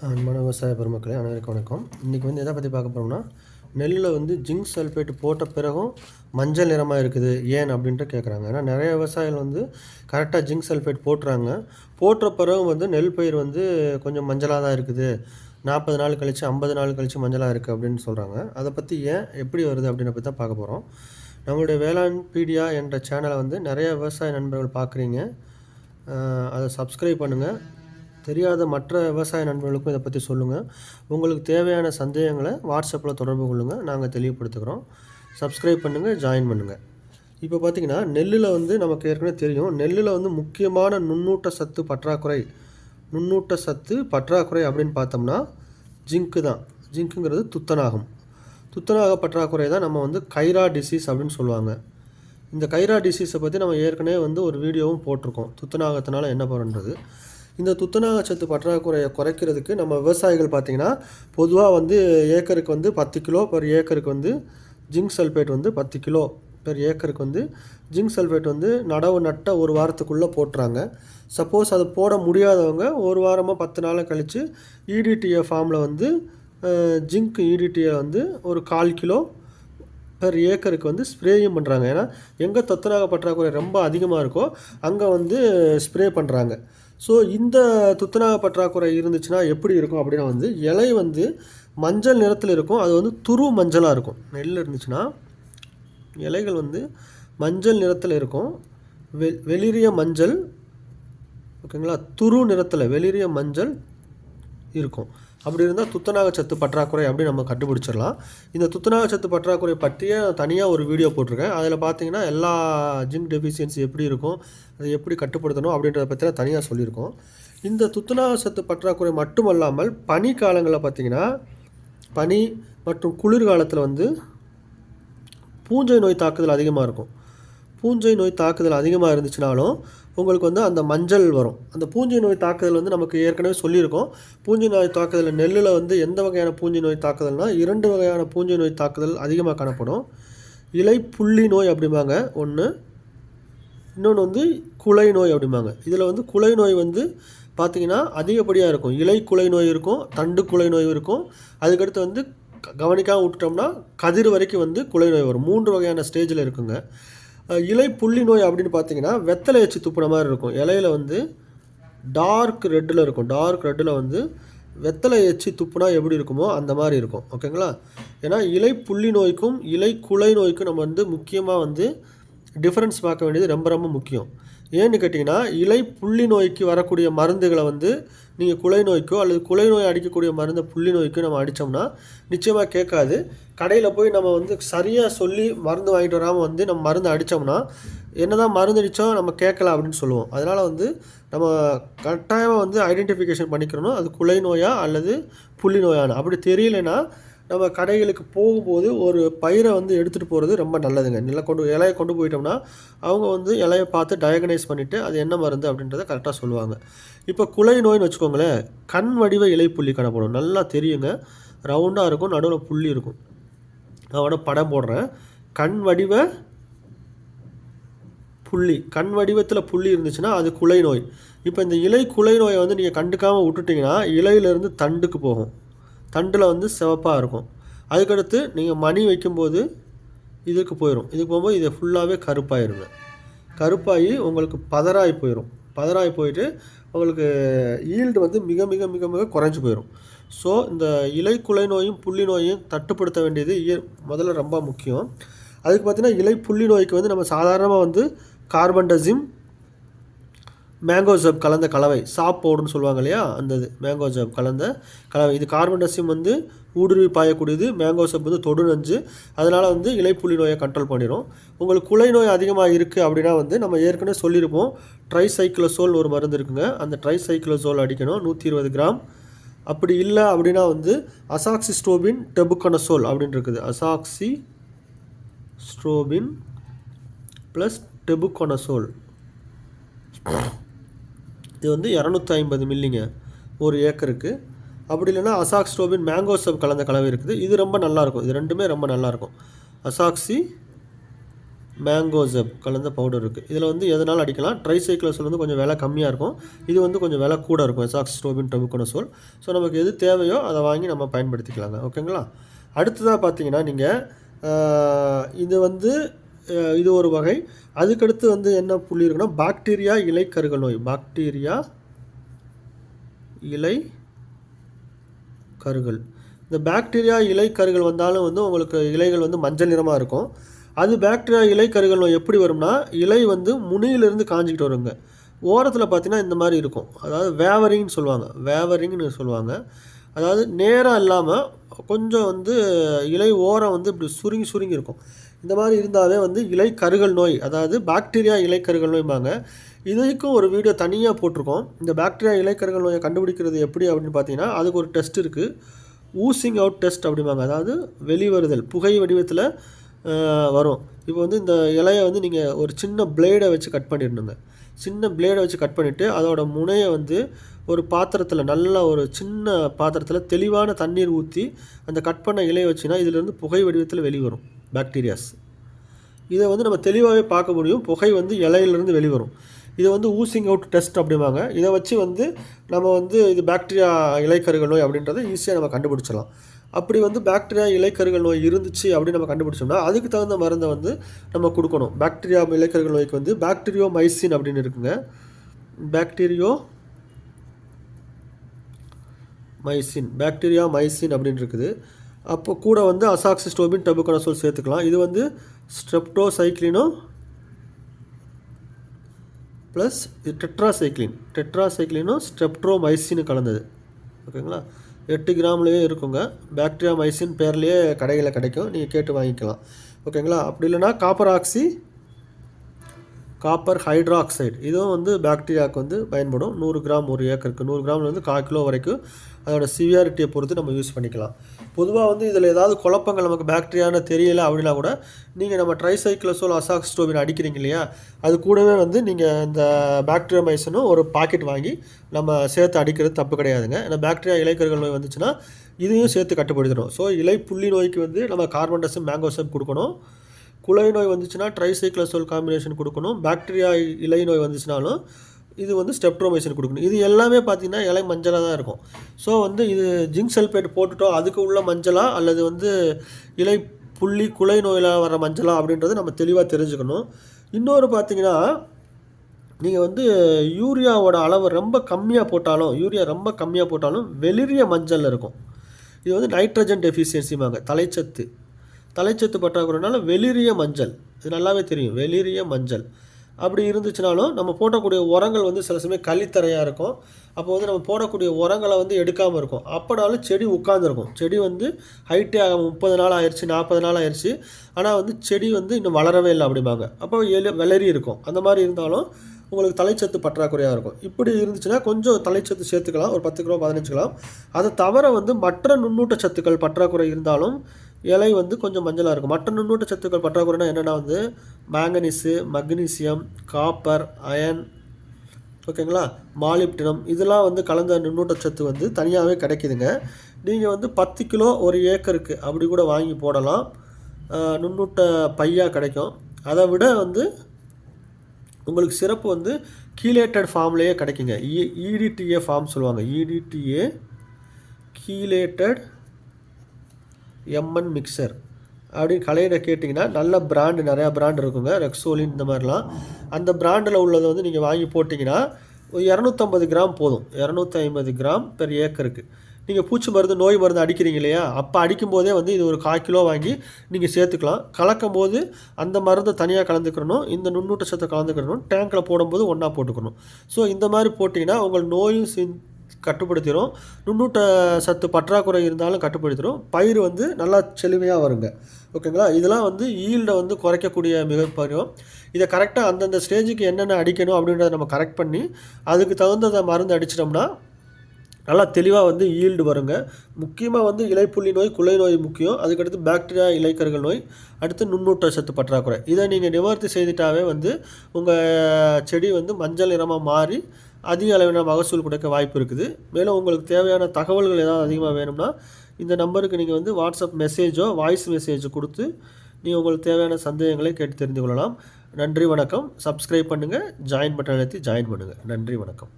அன்பான விவசாய பெருமக்களே, அனைவருக்கும் வணக்கம். இன்றைக்கி வந்து எதை பற்றி பார்க்க போகிறோம்னா, நெல்லில் வந்து ஜிங்க் சல்ஃபேட் போட்ட பிறகும் மஞ்சள் நிறமாக இருக்குது ஏன் அப்படின்ட்டு கேட்குறாங்க. ஏன்னா நிறைய விவசாயிகள் வந்து கரெக்டாக ஜிங்க் சல்ஃபேட் போட்டுறாங்க. போட்ட பிறகும் வந்து நெல் பயிர் வந்து கொஞ்சம் மஞ்சளாக தான் இருக்குது, 40 நாள் கழித்து 50 நாள் கழித்து மஞ்சளாக இருக்குது அப்படின்னு சொல்கிறாங்க. அதை பற்றி ஏன் எப்படி வருது அப்படின்ற பற்றி தான் பார்க்க போகிறோம். நம்மளுடைய வேளாண் பீடியா என்ற சேனலை வந்து நிறைய விவசாய நண்பர்கள் பார்க்குறீங்க. அதை சப்ஸ்கிரைப் பண்ணுங்கள். தெரியாத மற்ற விவசாய நண்பர்களுக்கும் இதை பற்றி சொல்லுங்கள். உங்களுக்கு தேவையான சந்தேகங்களை வாட்ஸ்அப்பில் தொடர்பு கொள்ளுங்கள், நாங்கள் தெளிவுபடுத்துகிறோம். சப்ஸ்கிரைப் பண்ணுங்கள், ஜாயின் பண்ணுங்கள். இப்போ பார்த்திங்கன்னா நெல்லில் வந்து நமக்கு ஏற்கனவே தெரியும், நெல்லில் வந்து முக்கியமான நுண்ணூட்ட சத்து பற்றாக்குறை அப்படின்னு பார்த்தோம்னா ஜிங்க்கு தான். ஜிங்க்குங்கிறது துத்தநாகம். துத்தநாக பற்றாக்குறை தான் நம்ம வந்து கைரா டிசீஸ் அப்படின்னு சொல்லுவாங்க. இந்த கைரா டிசீஸை பற்றி நம்ம ஏற்கனவே வந்து ஒரு வீடியோவும் போட்டிருக்கோம், துத்தநாகத்தினால என்ன பண்ணுறது. இந்த துத்தநாக சத்து பற்றாக்குறையை குறைக்கிறதுக்கு நம்ம விவசாயிகள் பார்த்திங்கன்னா பொதுவாக வந்து ஏக்கருக்கு வந்து 10 கிலோ பெர் ஏக்கருக்கு வந்து ஜிங்க் சல்ஃபேட் வந்து 10 கிலோ பெர் ஏக்கருக்கு வந்து ஜிங்க் சல்ஃபேட் வந்து நடவு நட்ட ஒரு வாரத்துக்குள்ளே போட்டுறாங்க. சப்போஸ் அது போட முடியாதவங்க ஒரு வாரமாக 10 நாளை கழித்து இடிடிஏ ஃபார்மில் வந்து ஜிங்க் இடிடிஏ வந்து ஒரு 1/4 கிலோ பெர் ஏக்கருக்கு வந்து ஸ்ப்ரேயும் பண்ணுறாங்க. ஏன்னா எங்கே துத்தநாக பற்றாக்குறை ரொம்ப அதிகமாக இருக்கோ அங்கே வந்து ஸ்ப்ரே பண்ணுறாங்க. ஸோ இந்த துத்தநாக பற்றாக்குறை இருந்துச்சுன்னா எப்படி இருக்கும் அப்படின்னா வந்து இலை வந்து மஞ்சள் நிறத்தில் இருக்கும். அது வந்து துரு மஞ்சளாக இருக்கும். நெல் இருந்துச்சுன்னா இலைகள் வந்து மஞ்சள் நிறத்தில் இருக்கும். வெளிரிய மஞ்சள், ஓகேங்களா, துரு நிறத்தில் வெளிரிய மஞ்சள் இருக்கும். அப்படி இருந்தால் துத்தநாக சத்து பற்றாக்குறை அப்படி நம்ம கண்டுபிடிச்சிடலாம். இந்த துத்தநாக சத்து பற்றாக்குறை பற்றிய தனியாக ஒரு வீடியோ போட்டிருக்கேன். அதில் பார்த்தீங்கன்னா எல்லா ஜிங்க் டெஃபிஷியன்சி எப்படி இருக்கும், அதை எப்படி கட்டுப்படுத்தணும் அப்படின்றத பற்றிலாம் தனியாக சொல்லியிருக்கோம். இந்த துத்தநாக சத்து பற்றாக்குறை மட்டுமல்லாமல் பனி காலங்களில் பார்த்திங்கன்னா பனி மற்றும் குளிர்காலத்தில் வந்து பூஞ்சை நோய் தாக்குதல் அதிகமாக இருக்கும். பூஞ்சை நோய் தாக்குதல் அதிகமாக இருந்துச்சுனாலும் உங்களுக்கு வந்து அந்த மஞ்சள் வரும். அந்த பூஞ்சை நோய் தாக்குதல் வந்து நமக்கு ஏற்கனவே சொல்லியிருக்கோம். பூஞ்சை நோய் தாக்குதல் நெல்லில் வந்து எந்த வகையான பூஞ்சை நோய் தாக்குதல்னால் 2 வகையான பூஞ்சை நோய் தாக்குதல் அதிகமாக காணப்படும். இலை புள்ளி நோய் அப்படிம்பாங்க ஒன்று, இன்னொன்று வந்து குலை நோய் அப்படிம்பாங்க. இதில் வந்து குலை நோய் வந்து பார்த்திங்கன்னா அதிகப்படியாக இருக்கும். இலை குலை நோய் இருக்கும், தண்டு குலை நோய் இருக்கும். அதுக்கடுத்து வந்து கவனிக்காமல் விட்டுட்டோம்னா கதிர் வரைக்கும் வந்து குலை நோய் வரும். 3 வகையான ஸ்டேஜில் இருக்குங்க. இலை புள்ளி நோய் அப்படின்னு பார்த்தீங்கன்னா வெத்தலை எச்சி துப்புன மாதிரி இருக்கும். இலையில் வந்து டார்க் ரெட்டில் இருக்கும். டார்க் ரெட்டில் வந்து வெத்தலை எச்சி துப்புனா எப்படி இருக்குமோ அந்த மாதிரி இருக்கும், ஓகேங்களா. ஏன்னா இலை புள்ளி நோய்க்கும் இலை குலை நோய்க்கும் நம்ம வந்து முக்கியமாக வந்து டிஃப்ரென்ஸ் பார்க்க வேண்டியது ரொம்ப ரொம்ப முக்கியம். ஏன்னு கேட்டிங்கன்னா இலை புள்ளி நோய்க்கு வரக்கூடிய மருந்துகளை வந்து நீங்கள் குலை நோய்க்கோ அல்லது குலை நோய் அடிக்கக்கூடிய மருந்தை புள்ளி நோய்க்கோ நம்ம அடித்தோம்னா நிச்சயமாக கேட்காது. கடையில் போய் நம்ம வந்து சரியாக சொல்லி மருந்து வாங்கிட்டு வராமல் வந்து நம்ம மருந்து அடித்தோம்னா என்ன தான் மருந்து அடித்தோம் நம்ம கேட்கல அப்படின்னு சொல்லுவோம். அதனால் வந்து நம்ம கட்டாயமாக வந்து ஐடென்டிஃபிகேஷன் பண்ணிக்கிறணும், அது குலை நோயா அல்லது புள்ளி நோயானு. அப்படி தெரியலைன்னா நம்ம கடைகளுக்கு போகும்போது ஒரு பயிரை வந்து எடுத்துகிட்டு போகிறது ரொம்ப நல்லதுங்க. இலையை கொண்டு போயிட்டோம்னா அவங்க வந்து இலையை பார்த்து டயக்னைஸ் பண்ணிவிட்டு அது என்ன மருந்து அப்படின்றத கரெக்டாக சொல்லுவாங்க. இப்போ குலை நோய்னு வச்சுக்கோங்களேன், கண் வடிவ இலை புள்ளி காணப்படும். நல்லா தெரியுங்க, ரவுண்டாக இருக்கும், நடுவில் புள்ளி இருக்கும். நான் படம் போடுறேன். கண் வடிவ புள்ளி, கண் வடிவத்தில் புள்ளி இருந்துச்சுன்னா அது குலை நோய். இப்போ இந்த இலை குலை நோயை வந்து நீங்கள் கண்டுக்காமல் விட்டுட்டிங்கன்னா இலையிலேருந்து தண்டுக்கு போகும். தண்டில் வந்து சிவப்பாக இருக்கும். அதுக்கடுத்து நீங்கள் மணி வைக்கும்போது இதுக்கு போயிடும். இதுக்கு போகும்போது இதை ஃபுல்லாகவே கருப்பாயிருங்க. கருப்பாகி உங்களுக்கு பதறாகி போயிடும். பதறாகி போயிட்டு உங்களுக்கு ஈல்டு வந்து மிக மிக மிக மிக குறைஞ்சி போயிடும். ஸோ இந்த இலை குலை நோயும் புள்ளி நோயும் தட்டுப்படுத்த வேண்டியது முதல்ல ரொம்ப முக்கியம். அதுக்கு பார்த்திங்கன்னா இலை புள்ளி நோய்க்கு வந்து நம்ம சாதாரணமாக வந்து கார்பன்டசிம் மேங்கோசப் கலந்த கலவை, சாப் பவுடர்னு சொல்லுவாங்க இல்லையா, அந்த இது மேங்கோசப் கலந்த கலவை. இது கார்பன்டசிம் வந்து ஊடுருவி பாயக்கூடியது, மேங்கோசப் வந்து தொடு நஞ்சு. அதனால் வந்து இலைப்புள்ளி நோயை கண்ட்ரோல் பண்ணிடும். உங்களுக்கு குலை நோய் அதிகமாக இருக்குது அப்படின்னா வந்து நம்ம ஏற்கனவே சொல்லியிருப்போம், ட்ரைசைக்ளோசோல் ஒரு மருந்து இருக்குங்க. அந்த ட்ரைசைக்ளோசோல் அடிக்கணும் 120 கிராம். அப்படி இல்லை அப்படின்னா வந்து அசாக்சிஸ்ட்ரோபின் டெபுகனசோல் அப்படின்னு இருக்குது. அசாக்சிஸ்ட்ரோபின் ப்ளஸ் டெபுகனசோல், இது வந்து 250 மில்லிங்க ஒரு ஏக்கருக்கு. அப்படி இல்லைன்னா அசாக்ஸ்ட்ரோபின் மேங்கோசப் கலந்த கலவை இருக்குது. இது ரொம்ப நல்லாயிருக்கும். இது ரெண்டுமே ரொம்ப நல்லாயிருக்கும். அசாக்சி மேங்கோசப் கலந்த பவுடர் இருக்குது. இதில் வந்து எதனாலும் அடிக்கலாம். ட்ரைசைக்ளோசோல் வந்து கொஞ்சம் விலை கம்மியாக இருக்கும், இது வந்து கொஞ்சம் விலை கூட இருக்கும், அசாக்சிஸ்ட்ரோபின் டபுகோனசோல். ஸோ நமக்கு எது தேவையோ அதை வாங்கி நம்ம பயன்படுத்திக்கலாங்க. ஓகேங்களா. அடுத்ததாக பார்த்தீங்கன்னா நீங்கள் இது வந்து இது ஒரு வகை. அதுக்கடுத்து வந்து என்ன புள்ளி இருக்குன்னா பாக்டீரியா இலை கருகல் நோய். பாக்டீரியா இலை கருகல். இந்த பாக்டீரியா இலை கருகல் வந்தாலும் வந்து உங்களுக்கு இலைகள் வந்து மஞ்சள் நிறமாக இருக்கும். அது பாக்டீரியா இலை கருகல் நோய் எப்படி வரும்னா இலை வந்து முனியிலிருந்து காஞ்சிக்கிட்டு வருங்க. ஓரத்தில் பார்த்தீங்கன்னா இந்த மாதிரி இருக்கும், அதாவது வேவரிங்னு சொல்லுவாங்க, வேவரிங்னு சொல்லுவாங்க. அதாவது நேராக இல்லாமல் கொஞ்சம் வந்து இலை ஓரம் வந்து இப்படி சுருங்கி சுருங்கி இருக்கும். இந்த மாதிரி இருந்தாலே வந்து இலை கருகல் நோய், அதாவது பாக்டீரியா இலை கருகல் நோய்பாங்க. இதுக்கும் ஒரு வீடியோ தனியாக போட்டிருக்கோம். இந்த பாக்டீரியா இலை கருகல் நோயை கண்டுபிடிக்கிறது எப்படி அப்படின்னு பார்த்தீங்கன்னா அதுக்கு ஒரு டெஸ்ட் இருக்குது, ஊசிங் அவுட் டெஸ்ட் அப்படிம்பாங்க. அதாவது வெளிவருதல் புகை வடிவத்தில் வரும். இப்போ வந்து இந்த இலையை வந்து நீங்கள் ஒரு சின்ன பிளேடை வச்சு கட் பண்ணிடணுங்க. சின்ன பிளேடை வச்சு கட் பண்ணிவிட்டு அதோட முனையை வந்து ஒரு பாத்திரத்தில், நல்ல ஒரு சின்ன பாத்திரத்தில் தெளிவான தண்ணீர் ஊற்றி அந்த கட் பண்ண இலையை வச்சுன்னா இதிலேருந்து புகை வடிவத்தில் வெளிவரும் பாக்டீரியாஸ். இதை வந்து நம்ம தெளிவாகவே பார்க்க முடியும், புகை வந்து இலையிலேருந்து வெளிவரும். இதை வந்து ஊசிங் அவுட் டெஸ்ட் அப்படிம்பாங்க. இதை வச்சு வந்து நம்ம வந்து இது பாக்டீரியா இலைக்கருகல் நோய் அப்படின்றத ஈஸியாக நம்ம கண்டுபிடிச்சிடலாம். அப்படி வந்து பாக்டீரியா இலைக்கருகல் நோய் இருந்துச்சு அப்படின்னு நம்ம கண்டுபிடிச்சோம்னா அதுக்கு தகுந்த மருந்தை வந்து நம்ம கொடுக்கணும். பாக்டீரியா இலைக்கருகல் நோய்க்கு வந்து பாக்டீரியோமைசின் அப்படின்னு இருக்குங்க, பாக்டீரியாமைசின் அப்படின்னு இருக்குது. அப்போ கூட வந்து அசாக்சிஸ்ட்ரோபின் டபுகோனசோல் சேர்த்துக்கலாம். இது வந்து ஸ்ட்ரெப்டோசைக்ளினோ ப்ளஸ் டெட்ராசைக்ளினோ ஸ்ட்ரெப்ட்ரோமைசின் கலந்தது. ஓகேங்களா. 8 கிராம்லேயே இருக்குங்க. பாக்டீரியாமைசின் பேர்லேயே கடைகளில் கிடைக்கும், நீங்கள் கேட்டு வாங்கிக்கலாம். ஓகேங்களா. அப்படி இல்லைனா காப்பர் ஹைட்ராக்சைடு, இதுவும் வந்து பாக்டீரியாவுக்கு வந்து பயன்படும். 100 கிராம் ஒரு ஏக்கருக்கு, 100 கிராம்லேருந்து 1/4 கிலோ வரைக்கும் அதோட சிவியாரிட்டியை பொறுத்து நம்ம யூஸ் பண்ணிக்கலாம். பொதுவாக வந்து இதில் ஏதாவது குழப்பங்கள் நமக்கு பாக்டீரியான்னு தெரியலை அப்படின்னா கூட நீங்கள் நம்ம ட்ரைசைக்ளோசோல் அசாக்சிஸ்ட்ரோபின் அடிக்கிறீங்க இல்லையா, அது கூடவே வந்து நீங்கள் இந்த பாக்டீரியாமைசினும் ஒரு பாக்கெட் வாங்கி நம்ம சேர்த்து அடிக்கிறது தப்பு கிடையாதுங்க. ஏன்னா பாக்டீரியா இலைக்கருகல் நோய் வந்துச்சுன்னா இதையும் சேர்த்து கட்டுப்படுத்திடும். ஸோ இலை புள்ளி நோய்க்கு வந்து நம்ம கார்பன்டசம் மேங்கோசப் கொடுக்கணும். குலை நோய் வந்துச்சுன்னா ட்ரைசைக்ளோசோல் காம்பினேஷன் கொடுக்கணும். பாக்டீரியா இலை நோய் வந்துச்சுனாலும் இது வந்து ஸ்ட்ரெப்ட்ரோமைசின் கொடுக்கணும். இது எல்லாமே பார்த்திங்கன்னா இலை மஞ்சளாக தான் இருக்கும். ஸோ வந்து இது ஜிங்க் சல்ஃபேட் போட்டுட்டோம் அதுக்கு உள்ள மஞ்சளா அல்லது வந்து இலை புள்ளி குலை நோயில் வர மஞ்சளா அப்படின்றது நம்ம தெளிவாக தெரிஞ்சுக்கணும். இன்னொரு பார்த்திங்கன்னா நீங்கள் வந்து யூரியாவோட அளவு ரொம்ப கம்மியாக போட்டாலும் வெளிரிய மஞ்சள் இருக்கும். இது வந்து நைட்ரஜன் டெஃபிஷியன்சிமாங்க, தலைச்சத்து பற்றாக்குறைனால வெளிரிய மஞ்சள், இது நல்லாவே தெரியும், வெளிரிய மஞ்சள். அப்படி இருந்துச்சுனாலும் நம்ம போடக்கூடிய உரங்கள் வந்து சில சமயம் கழித்தரையாக இருக்கும். அப்போ வந்து நம்ம போடக்கூடிய உரங்களை வந்து எடுக்காமல் இருக்கும். அப்போனாலும் செடி உட்காந்துருக்கும். செடி வந்து ஹைட்டே 30 நாள் ஆயிடுச்சு, 40 நாள் ஆயிடுச்சு, ஆனால் வந்து செடி வந்து இன்னும் வளரவே இல்லை அப்படிம்பாங்க. அப்போ வெளரி இருக்கும். அந்த மாதிரி இருந்தாலும் உங்களுக்கு தலைச்சத்து பற்றாக்குறையாக இருக்கும். இப்படி இருந்துச்சுன்னா கொஞ்சம் தலைச்சத்து சேர்த்துக்கலாம், ஒரு 10 கிலோ 15 கிலோ. அதை தவிர வந்து மற்ற நுண்ணூட்ட சத்துக்கள் பற்றாக்குறை இருந்தாலும் இலை வந்து கொஞ்சம் மஞ்சளாக இருக்கும். மற்ற நுண்ணூட்ட சத்துக்கள் பற்றாக்குறைனா என்னென்னா வந்து மேங்கனீஸு, மக்னீசியம், காப்பர், அயன், ஓகேங்களா, மாலிப்டினம், இதெல்லாம் வந்து கலந்த நுண்ணூட்ட சத்து வந்து தனியாகவே கிடைக்குதுங்க. நீங்கள் வந்து 10 கிலோ ஒரு ஏக்கருக்கு அப்படி கூட வாங்கி போடலாம், நுண்ணூட்ட பையாக கிடைக்கும். அதை விட வந்து உங்களுக்கு சிறப்பு வந்து கீலேட்டட் ஃபார்ம்லேயே கிடைக்குங்க. EDTA ஃபார்ம் சொல்லுவாங்க, EDTA கீலேட்டட் MN மிக்சர் அப்படின்னு கடையில் கேட்டிங்கன்னா நல்ல பிராண்டு, நிறையா பிராண்டு இருக்குங்க, ரெக்ஸோலின் இந்த மாதிரிலாம். அந்த பிராண்டில் உள்ளதை வந்து நீங்கள் வாங்கி போட்டிங்கன்னா 250 கிராம் போதும், 250 கிராம் பெர் ஏக்கருக்கு. நீங்கள் பூச்சி மருந்து நோய் மருந்து அடிக்கிறீங்க இல்லையா, அப்போ அடிக்கும்போதே வந்து இது ஒரு 1/4 கிலோ வாங்கி நீங்கள் சேர்த்துக்கலாம். கலக்கும் போது அந்த மருந்தை தனியாக கலந்துக்கிறணும், இந்த நுண்ணூட்ட சத்தை கலந்துக்கிறணும், டேங்கில் போடும்போது ஒன்றா போட்டுக்கணும். ஸோ இந்த மாதிரி போட்டிங்கன்னா உங்கள் நோயும் கட்டுப்படுத்திடும், நுண்ணூட்ட சத்து பற்றாக்குறை இருந்தாலும் கட்டுப்படுத்திடும், பயிர் வந்து நல்லா செழுமையாக வருங்க. ஓகேங்களா. இதெல்லாம் வந்து ஈல்டை வந்து குறைக்கக்கூடிய மிகப்பெரிய, இதை கரெக்டாக அந்தந்த ஸ்டேஜுக்கு என்னென்ன அடிக்கணும் அப்படின்றத நம்ம கரெக்ட் பண்ணி அதுக்கு தகுந்த மருந்து அடிச்சிட்டோம்னா நல்லா தெளிவாக வந்து ஈல்டு வருங்க. முக்கியமாக வந்து இலைப்புள்ளி நோய், குலை நோய் முக்கியம், அதுக்கடுத்து பாக்டீரியா இலைக்கருகல் நோய், அடுத்து நுண்ணூட்ட சத்து பற்றாக்குறை. இதை நீங்கள் நிவர்த்தி செய்துட்டாவே வந்து உங்கள் செடி வந்து மஞ்சள் நிறமாக மாறி அதிக அளவிலான மகசூல் கொடுக்க வாய்ப்பு இருக்குது. மேலும் உங்களுக்கு தேவையான தகவல்கள் ஏதாவது அதிகமாக வேணும்னா இந்த நம்பருக்கு நீங்கள் வந்து வாட்ஸ்அப் மெசேஜோ வாய்ஸ் மெசேஜோ கொடுத்து நீங்கள் உங்களுக்கு தேவையான சந்தேகங்களை கேட்டு தெரிந்து கொள்ளலாம். நன்றி வணக்கம். சப்ஸ்கிரைப் பண்ணுங்கள், ஜாயின் பட்டன் அழுத்தி ஜாயின் பண்ணுங்கள். நன்றி வணக்கம்.